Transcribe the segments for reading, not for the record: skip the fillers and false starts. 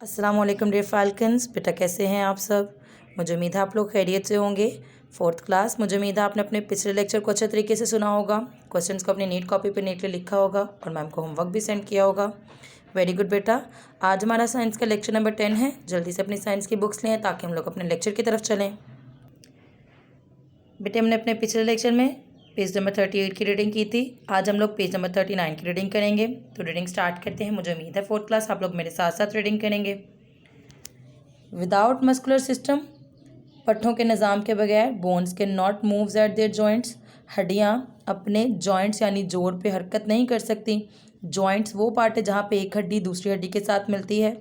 अस्सलाम वालेकुम dear falcons. बेटा कैसे हैं आप सब? मुझे उम्मीद है आप लोग खैरियत से होंगे। फोर्थ क्लास, मुझे उम्मीद है आपने अपने पिछले लेक्चर को अच्छे तरीके से सुना होगा, क्वेश्चंस को अपनी नीट कॉपी पे नीटली लिखा होगा और मैम को होमवर्क भी सेंड किया होगा। वेरी गुड बेटा। आज हमारा साइंस का लेक्चर नंबर 10 है। जल्दी से अपनी साइंस की बुक्स लें ताकि हम लोग अपने लेक्चर की तरफ चलें। बेटे हमने अपने पिछले लेक्चर में पेज नंबर 38 की रीडिंग की थी। आज हम लोग पेज नंबर 39 की रीडिंग करेंगे। तो रीडिंग स्टार्ट करते हैं। मुझे उम्मीद है फोर्थ क्लास आप लोग मेरे साथ साथ रीडिंग करेंगे। विदाउट मस्कुलर सिस्टम, पट्ठों के निज़ाम के बगैर, बोन्स के not moves eight there joints, हड्डियाँ अपने जॉइंट्स यानी जोड़ पे हरकत नहीं कर सकती। जॉइंट्स वो पार्ट है जहाँ पे एक हड्डी दूसरी हड्डी के साथ मिलती है।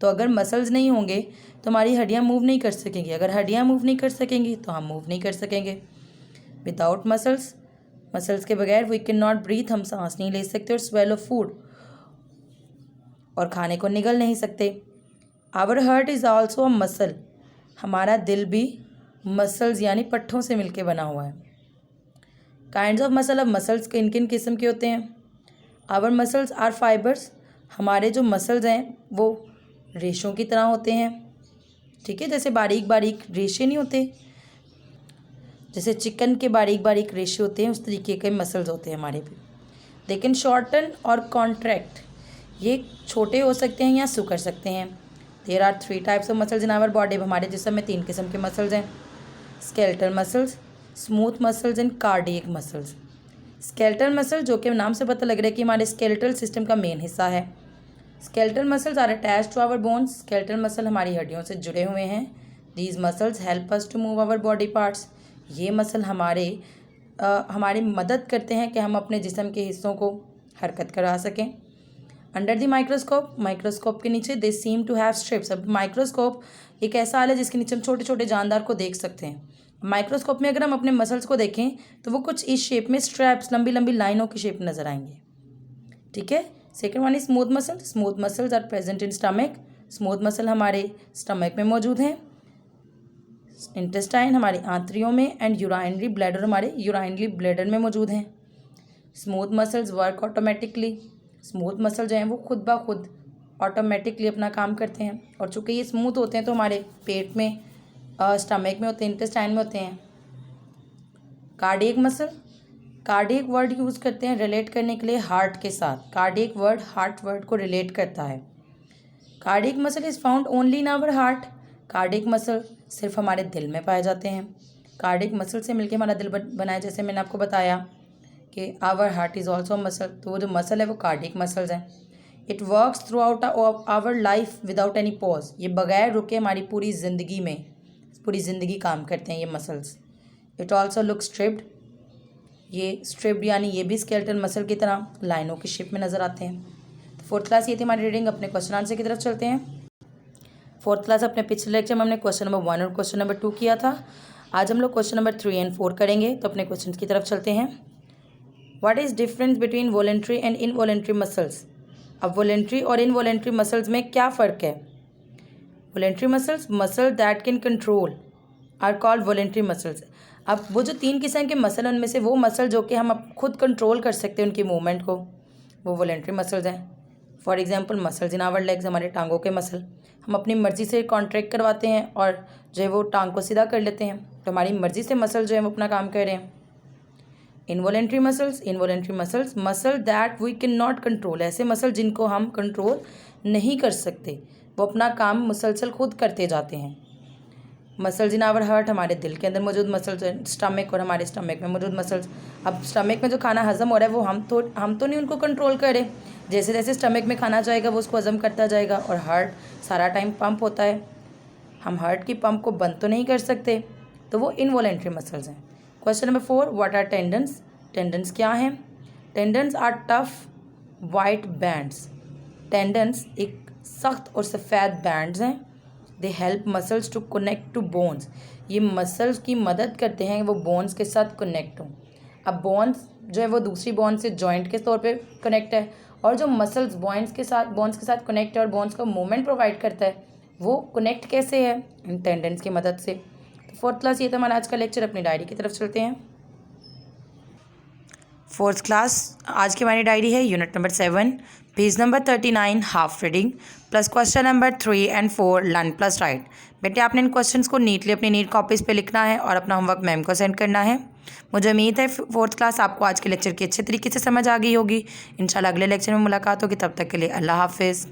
तो अगर मसल्स नहीं होंगे तो हमारी हड्डियाँ मूव नहीं कर सकेंगी। अगर हड्डियाँ मूव नहीं कर सकेंगी तो हम मूव नहीं कर सकेंगे। विदाउट मसल्स, मसल्स के बगैर वी कैन नॉट ब्रीथ, हम सांस नहीं ले सकते और स्वेलो फूड, और खाने को निगल नहीं सकते। Our heart is also a muscle, हमारा दिल भी मसल्स यानी पट्ठों से मिलके बना हुआ है। काइंड्स ऑफ मसल, अब मसल्स किन किन किस्म के होते हैं? आवर मसल्स आर फाइबर्स, हमारे जो मसल्स हैं वो रेशों की तरह होते हैं। ठीक है, जैसे बारीक बारीक रेशे नहीं होते, जैसे चिकन के बारीक बारीक रेशे होते हैं, उस तरीके के मसल्स होते हैं हमारे भी। लेकिन शॉर्टन और कॉन्ट्रैक्ट, ये छोटे हो सकते हैं या सिकुड़ सकते हैं। There are 3 types of muscles in our body, हमारे जिस्म में 3 किस्म के मसल्स हैं। Skeletal muscles, smooth muscles and cardiac muscles. Skeletal muscle, जो कि नाम से पता लग रहा है कि हमारे स्केलेटल सिस्टम का मेन हिस्सा है। Skeletal muscles are attached to our bones, skeletal muscle हमारी हड्डियों से जुड़े हुए हैं। These muscles help us to move our body parts, ये मसल हमारी मदद करते हैं कि हम अपने जिस्म के हिस्सों को हरकत करा सकें। अंडर द माइक्रोस्कोप, माइक्रोस्कोप के नीचे दे सीम टू हैव स्ट्रिप्स। अब माइक्रोस्कोप एक ऐसा आला है जिसके नीचे हम छोटे छोटे जानदार को देख सकते हैं। माइक्रोस्कोप में अगर हम अपने मसल्स को देखें तो वो कुछ इस शेप में स्ट्रैप्स, लंबी लंबी लाइनों की शेप नजर आएंगे। ठीक है। Second one is smooth muscle, smooth muscles are present in stomach, smooth muscle हमारे स्टमक में मौजूद हैं। इंटेस्टाइन हमारी आंतड़ियों में, एंड यूराइनरी ब्लैडर हमारे यूराइनरी ब्लैडर में मौजूद हैं। Smooth muscles work automatically, smooth muscle जो हैं वो खुद ब खुद ऑटोमेटिकली अपना काम करते हैं। और चूँकि ये स्मूथ होते हैं तो हमारे पेट में, स्टमक में होते हैं, इंटेस्टाइन में होते हैं। Cardiac muscle, cardiac word use करते हैं रिलेट करने के लिए हार्ट के साथ। कार्डियक वर्ड हार्ट वर्ड को रिलेट करता है। Cardiac muscle is found only in our heart, cardiac muscle सिर्फ हमारे दिल में पाए जाते हैं। कार्डियक मसल से मिलके हमारा दिल बना है, जैसे मैंने आपको बताया कि our heart is also muscle, तो वो जो मसल है वो कार्डियक मसल्स हैं। It works throughout our life without any pause, ये बगैर रुके हमारी पूरी ज़िंदगी काम करते हैं ये muscles. It also look striped, ये स्ट्रिप्ड यानी ये भी स्केलेटल मसल की तरह लाइनों की शेप में नज़र आते हैं। तो फोर्थ क्लास ये थी हमारी रीडिंग। अपने क्वेश्चन आंसर की तरफ चलते हैं। फोर्थ क्लास अपने पिछले लेक्चर में हमने क्वेश्चन नंबर 1 और क्वेश्चन नंबर 2 किया था। आज हम लोग क्वेश्चन नंबर 3 एंड 4 करेंगे। तो अपने क्वेश्चन की तरफ चलते हैं। What is difference between voluntary and involuntary muscles? अब वॉलेंट्री और इनवॉलेंट्री मसल्स में क्या फ़र्क है? Voluntary muscles, muscle that can control are called voluntary muscles. अब वो जो 3 किस्म के मसल हैं उनमें से वो मसल जो कि हम अब खुद कंट्रोल कर सकते हैं उनकी मूवमेंट को, वो वॉलेंट्री मसल्स हैं। For example muscles in our legs, हमारे टांगों के मसल हम अपनी मर्ज़ी से कॉन्ट्रैक्ट करवाते हैं और जो है वो टांग को सीधा कर लेते हैं, तो हमारी मर्ज़ी से मसल जो है वो अपना काम कर रहे हैं। Involuntary muscles, muscle that we can not control, ऐसे मसल जिनको हम कंट्रोल नहीं कर सकते, वो अपना काम मुसलसल खुद करते जाते हैं। मसल्स इन आवर हार्ट, हमारे दिल के अंदर मौजूद मसल्स हैं। स्टमक, और हमारे स्टमक में मौजूद मसल्स। अब स्टमक में जो खाना हज़म हो रहा है वो हम तो नहीं उनको कंट्रोल करें, जैसे जैसे स्टमक में खाना जाएगा वो उसको हज़म करता जाएगा। और हार्ट सारा टाइम पंप होता है, हम हार्ट की पंप को बंद तो नहीं कर सकते, तो वो इनवॉलेंट्री मसल्स हैं। Question number 4, what are tendons? Tendons क्या हैं? Tendons are tough white bands, tendons एक सख्त और सफ़ेद बैंड्स हैं। They help muscles to connect to bones, ये मसल्स की मदद करते हैं वो बोन्स के साथ कनेक्ट हों। अब बोन्स जो है वो दूसरी बोन्स से जॉइंट के तौर पे कनेक्ट है, और जो मसल्स बोन्स के साथ कनेक्ट है और बोन्स को मूवमेंट प्रोवाइड करता है, वो कनेक्ट कैसे है? इन टेंडन्स की मदद से। 4th क्लास ये था हमारा आज का लेक्चर। अपनी डायरी की तरफ चलते हैं। फोर्थ क्लास, आज की हमारी डायरी है unit number 7, page number 39, half reading plus question number 3 and 4 learn plus right. बेटे आपने इन क्वेश्चंस को नीटली अपनी नीट कॉपीज़ पे लिखना है और अपना होमवर्क मैम को सेंड करना है। मुझे उम्मीद है फोर्थ क्लास आपको आज के लेक्चर की अच्छे तरीके से समझ आ गई होगी। इंशाल्लाह अगले लेक्चर में मुलाकात होगी, तब तक के लिए अल्लाह हाफिज़।